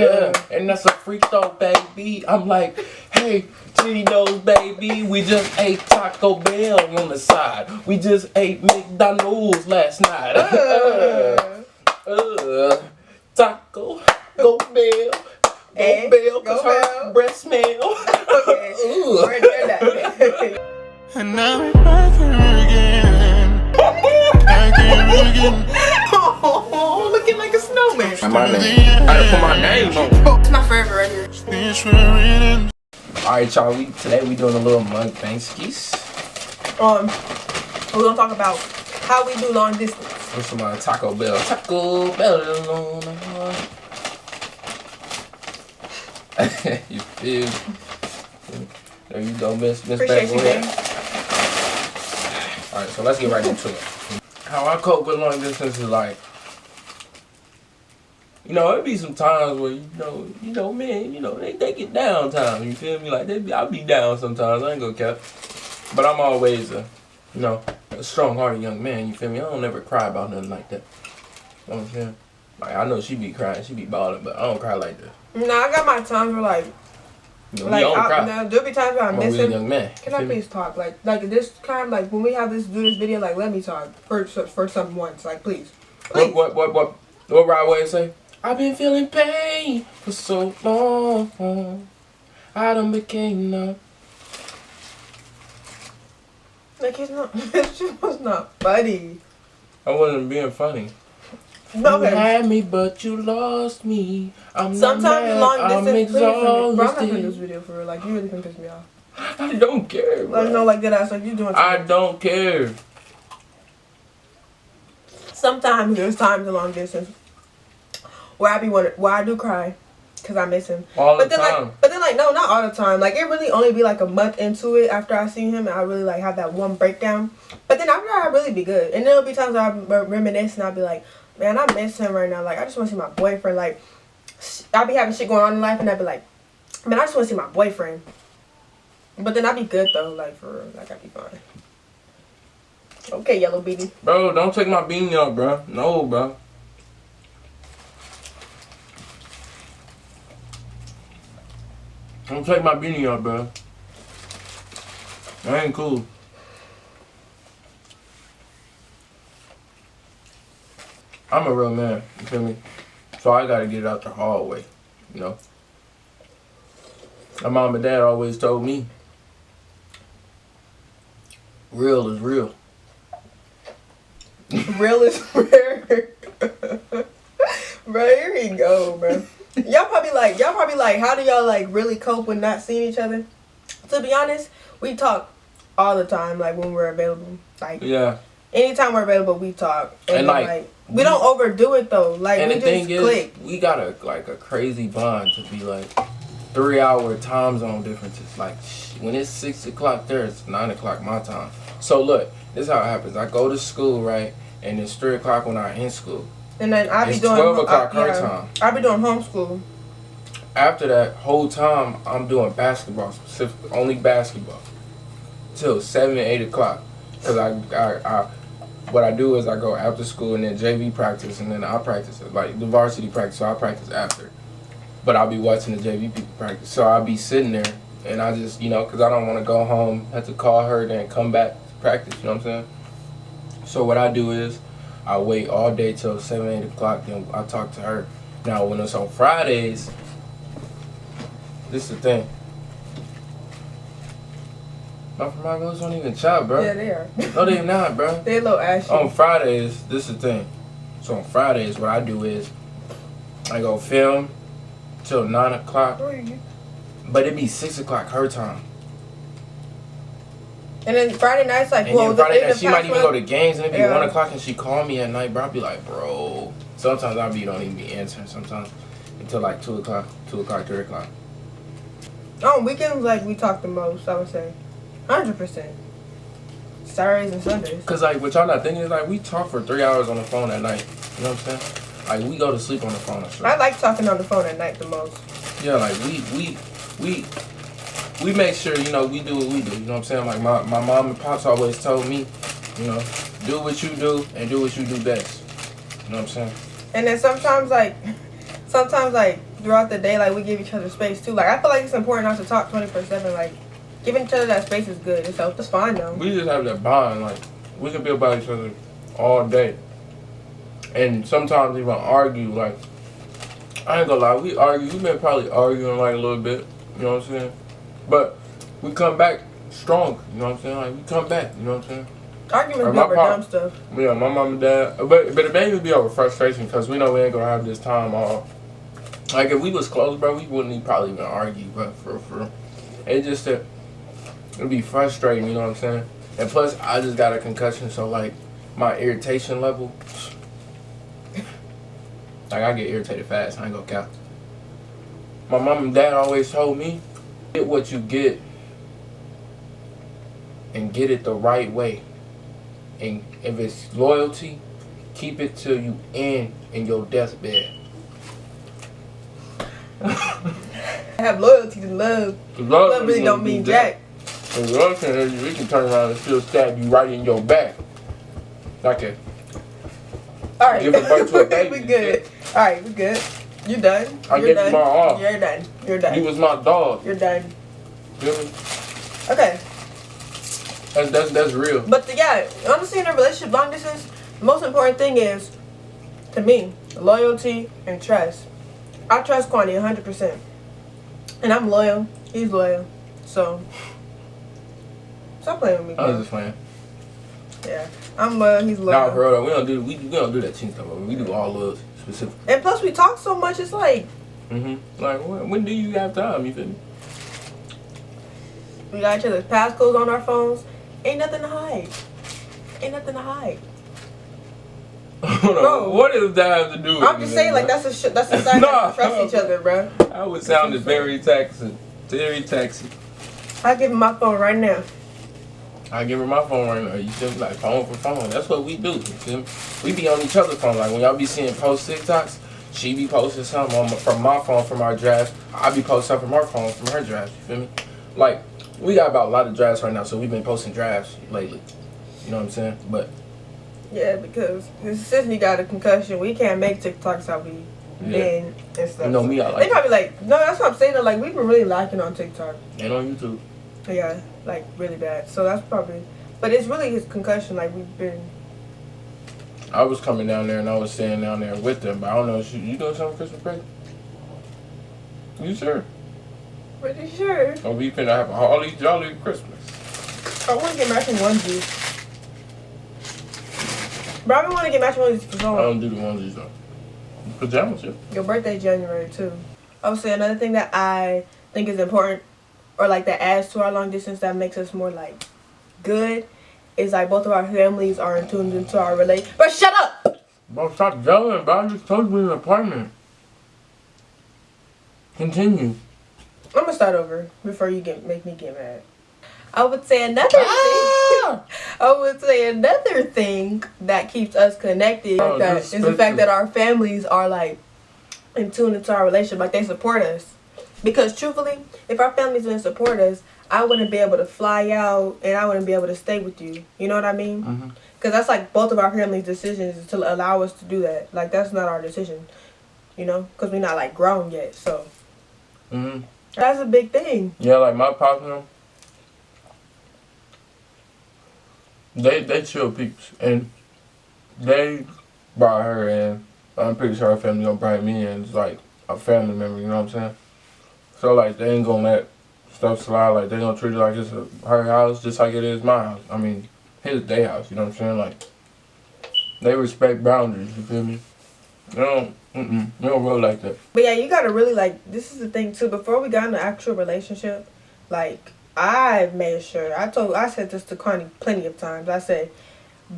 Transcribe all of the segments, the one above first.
Yeah, and that's a freak though, baby. I'm like, hey, Tito's, baby. We just ate Taco Bell on the side. We just ate McDonald's last night. Taco, go Bell. Go Bell, cause her breast smell. Okay, we're doing that. And now we're back here again. Back here again. Oh, looking like a snowman. My name. I gotta put my name on. It's my favorite right here. Alright, y'all. Today we doing a little mukbang skis. We're gonna talk about how we do long distance. With some Taco Bell. Taco Bell. You feel? There you go, Miss Appreciate you, Back. Alright, so let's get right into it. How I cope with long distance is like, it be some times where, man, they get down times, you feel me? Like, I'll be down sometimes, I ain't gonna cap. But I'm always a strong-hearted young man, you feel me? I don't never cry about nothing like that. You know what I'm saying? Like, I know she be crying, she be balling, but I don't cry like that. Nah, I got my times where like there'll be times where I miss him. Young man. Can I please talk? Like this kind, like when we have do this video, like let me talk for something once, like please. What Rod Wave say? I've been feeling pain for so long. I done became numb. Like it's not. It just was not funny. I wasn't being funny. No, you had me, but you lost me. Sometimes long distance. Bro, I'm not doing this video for real. Like you really can piss me off. I don't care, bro. Like no, like that ass. Like you doing. I don't care. Sometimes there's times in long distance where I do cry because I miss him. All the time. But then no, not all the time. Like it really only be like a month into it after I see him and I really like have that one breakdown. But then after I really be good. And there'll be times where I reminisce and I'll be like, man, I miss him right now. Like I just want to see my boyfriend. Like I'll be having shit going on in life and I'll be like, man, I just want to see my boyfriend. But then I'll be good though. Like for real. Like I'll be fine. Okay, Yellow Beanie. Bro, don't take my beanie off, bro. No, bro. Don't take my beanie off, bro. That ain't cool. I'm a real man, you feel me? So I gotta get it out the hard way, My mom and dad always told me, real is real. Real is rare. Bro, here we go, bro. Y'all probably like, how do y'all like really cope with not seeing each other? To be honest, we talk all the time, like when we're available. Like anytime we're available, we talk. And like we don't overdo it though. Like and we the just thing click. Is, we got a crazy bond to be like 3-hour time zone differences. Like when it's 6 o'clock there, it's 9 o'clock my time. So look, this is how it happens. I go to school, right? And it's 3 o'clock when I'm in school. And then I be doing 12 o'clock her time. I be doing homeschool. After that whole time, I'm doing basketball, specifically only basketball, till 7 or 8 o'clock. Cause what I do is I go after school and then JV practice and then I practice like the varsity practice. So I practice after, but I'll be watching the JV people practice. So I'll be sitting there and I just cause I don't want to go home, have to call her, then come back to practice. You know what I'm saying? So what I do is I wait all day till 7, 8 o'clock, then I talk to her. Now when it's on Fridays, this is the thing. My Margos don't even chop, bro. Yeah, they are. No, they not, bro. They a little ashy. On Fridays, this is the thing. So on Fridays, what I do is I go film till 9 o'clock. But it be 6 o'clock her time. And then Friday nights, like, and then Friday night, she might even go to games and it be 1 o'clock and she call me at night, bro. I'll be like, bro. Sometimes don't even be answering sometimes until like 2 o'clock, 3 o'clock. On weekends, like, we talk the most, I would say. 100%. Saturdays and Sundays. Cause like what y'all not thinking is like we talk for 3 hours on the phone at night. You know what I'm saying? Like we go to sleep on the phone. I like talking on the phone at night the most. Yeah, like we make sure we do what we do. You know what I'm saying? Like my mom and pops always told me, do what you do and do what you do best. You know what I'm saying? And then sometimes throughout the day, like we give each other space too. Like I feel like it's important not to talk 24/7. Like giving each other that space is good. It's fine though. We just have that bond. Like we can be about each other all day, and sometimes even argue. Like I ain't gonna lie, we argue. We've been probably arguing like a little bit. You know what I'm saying? But we come back strong. You know what I'm saying? Like we come back. You know what I'm saying? Arguments be over dumb stuff. Yeah, my mom and dad. But it mainly be over frustration because we know we ain't gonna have this time all. Like if we was close, bro, we wouldn't probably even argue. But for it just it'd be frustrating. You know what I'm saying? And plus, I just got a concussion, so like my irritation level, like I get irritated fast. I ain't gonna count. My mom and dad always told me, get what you get, and get it the right way. And if it's loyalty, keep it till you end in your deathbed. I have loyalty to love. Love really don't mean jack. The love can, we can turn around and still stab you right in your back. Okay. All right. Give a birth to a baby. We good. All right, we good. You done. I gave you my all. You're done. You're done. You was my dog. You're done. You feel me? Okay. That's real. But yeah, honestly, in a relationship, long distance, the most important thing is, to me, loyalty and trust. I trust Kwani 100%, and I'm loyal. He's loyal, so stop playing with me. I was just playing. Yeah, I'm loyal. He's loyal. Nah, bro, we don't do that cheating stuff. We do all love specifically. And plus, we talk so much. It's like, Like when do you have time? You feel me? we got each other's passcodes on our phones. Ain't nothing to hide. Ain't nothing to hide. Bro, what does that have to do with I'm just saying, like, that's a sign that we trust each other, bro. That would sound very taxing. Very taxing. I'll give him my phone right now. I give her my phone right now. You feel me? Like phone for phone. That's what we do. You feel me? We be on each other's phone. Like when y'all be seeing post TikToks, she be posting something from my phone from our drafts. I be posting something from her phone from her drafts. You feel me? Like we got about a lot of drafts right now, so we've been posting drafts lately. You know what I'm saying? But yeah, because since we got a concussion, we can't make TikToks how we been and stuff. You know me, I like. They probably like, no, that's what I'm saying. Like we've been really lacking on TikTok. And on YouTube. Yeah, like really bad. So that's probably, but it's really his concussion. Like we've been. I was coming down there and I was staying down there with them, but I don't know. You doing something Christmas break? You sure? Pretty sure. Or we finna have a holly jolly Christmas? I want to get matching onesies. But I've been wanting to get matching onesies for so I long. don't do the onesies though. Pajamas, yeah. Your birthday's January too. I would say another thing that I think is important, or like that adds to our long distance that makes us more like good, is like both of our families are in tuned into our relationship. But shut up! Bro, stop yelling, bro. I just told you in an apartment. Continue. I'm gonna start over before you make me get mad. I would say another thing. I would say another thing that keeps us connected is the fact that our families are like in tune into our relationship, like they support us. Because truthfully, if our families didn't support us, I wouldn't be able to fly out and I wouldn't be able to stay with you. You know what I mean? Because that's like both of our families' decisions is to allow us to do that. Like that's not our decision, you know, because we're not like grown yet. So that's a big thing. Yeah, like my partner, they chill peeps, and they brought her in. I'm pretty sure her family gonna bring me in as like a family member. You know what I'm saying? So like they ain't gonna let stuff slide. Like they gonna treat it like it's her house, just like it is my house. I mean, his day house. You know what I'm saying? Like they respect boundaries. You feel me? They don't roll like that. But yeah, you gotta really like. This is the thing too. Before we got in an actual relationship, like I made sure I said this to Connie plenty of times. I said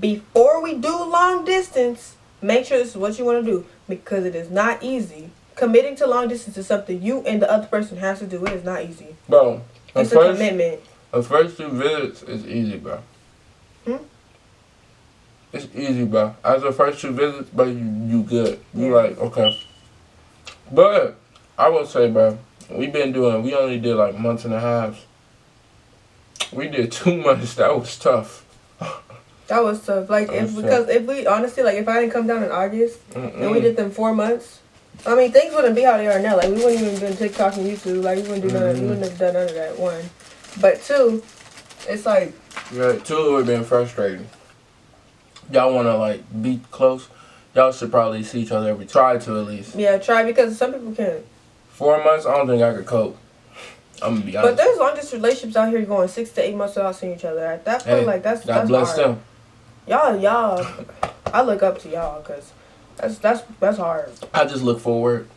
before we do long distance, make sure this is what you want to do because it is not easy. Committing to long distance is something you and the other person has to do. It is not easy. Bro, it's a commitment. The first 2 visits is easy, bro. It's easy, bro. After the first 2 visits, bro, you good. You like, okay. But I will say, bro, we only did like months and a half. We did 2 months. That was tough. That was tough. Like, if we honestly, like, if I didn't come down in August and we did them 4 months, I mean, things wouldn't be how they are now. Like, we wouldn't even been TikTok and YouTube. Like, we wouldn't do none of, we wouldn't have done none of that, one. But two, it's like... Yeah, two, it would have been frustrating. Y'all want to, like, be close. Y'all should probably see each other try to at least. Yeah, try, because some people can't. 4 months, I don't think I could cope. I'm gonna be honest. But there's long distance relationships out here going 6 to 8 months without seeing each other. At that point, Hey, like, that's God bless hard. them. Y'all, I look up to y'all, because that's hard. I just look forward.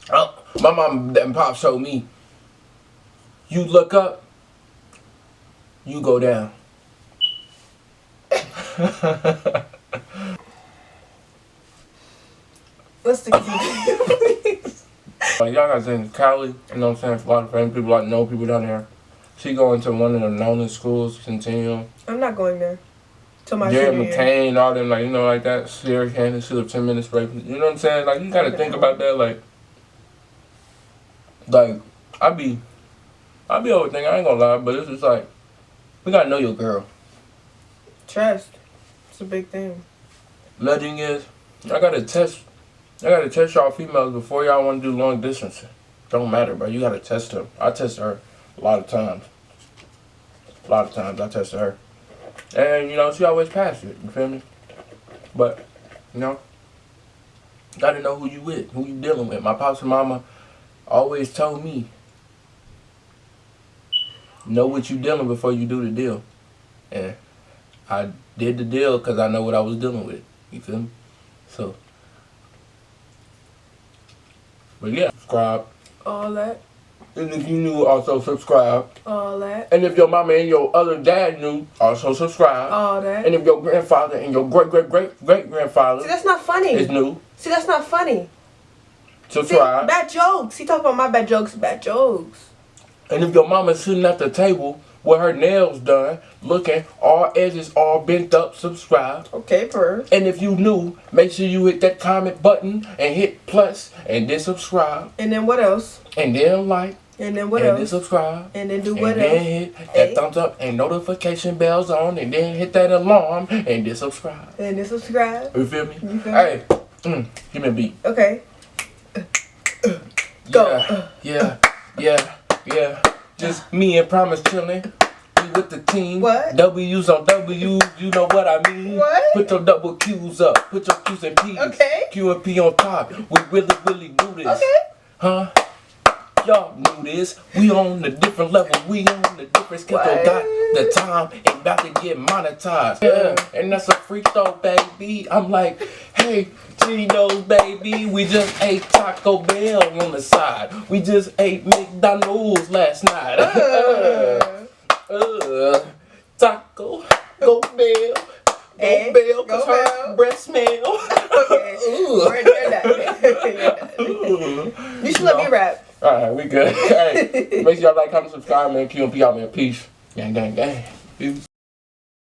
My mom and pop showed me, you look up, you go down. Let's stick to Like, y'all got saying Cali, you know what I'm saying? For a lot of famous people, like know people down there. She going to one of the known schools, Centennial. I'm not going there. Till my Jerry senior year. McCain, all them, like, you know, like that. Sierra Cannon, she live 10 minutes away from, you know what I'm saying? Like, you gotta think about that, like, I be overthinking, I ain't gonna lie, but it's just like, we gotta know your girl. Trust. It's a big thing. Another thing is, I gotta test y'all females before y'all wanna do long distance. Don't matter, bro, you gotta test them. I test her a lot of times. I tested her. And, you know, she always passed it, you feel me? But, you know, gotta know who you with, who you dealing with. My pops and mama always told me, know what you dealing before you do the deal. And I did the deal because I know what I was dealing with, you feel me? So, but yeah, subscribe. All that. And if you new, also subscribe. All that. And if your mama and your other dad knew, also subscribe. All that. And if your grandfather and your great-great-great-great-grandfather See, that's not funny. is new, See, that's not funny. See, subscribe. bad jokes. He talk about my bad jokes. Bad jokes. And if your mama's sitting at the table with her nails done, looking, all edges all bent up, subscribe. Okay, per. And if you new, make sure you hit that comment button and hit plus and then subscribe. And then what else? And then like. And then what and then else? subscribe. And then do And what then else? hit that Hey. thumbs up and notification bells on. And then hit that alarm and then subscribe. And then subscribe. You feel me? You feel me? Hey, give me a beat. Okay. Go. Yeah. Just me and Promise chillin'. We with the team. What? W's on W's, you know what I mean. What? Put your double Q's up. Put your Q's and P's. Okay. Q and P on top. We really do this. Okay. Huh? Y'all knew this. We on a different level. We on a different schedule. What? Got the time and about to get monetized. Yeah. And that's a free throw, baby. I'm like, hey, Cheetos, baby. We just ate Taco Bell on the side. We just ate McDonald's last night. Taco, go Bell. Eh? Go Bell, Go cause her Bell. breath smell. Okay. You're done. You're done. You should let me rap. Alright, we good. Hey, make sure y'all like, comment, subscribe, man. Q and P out, man. Peace. Gang. Peace.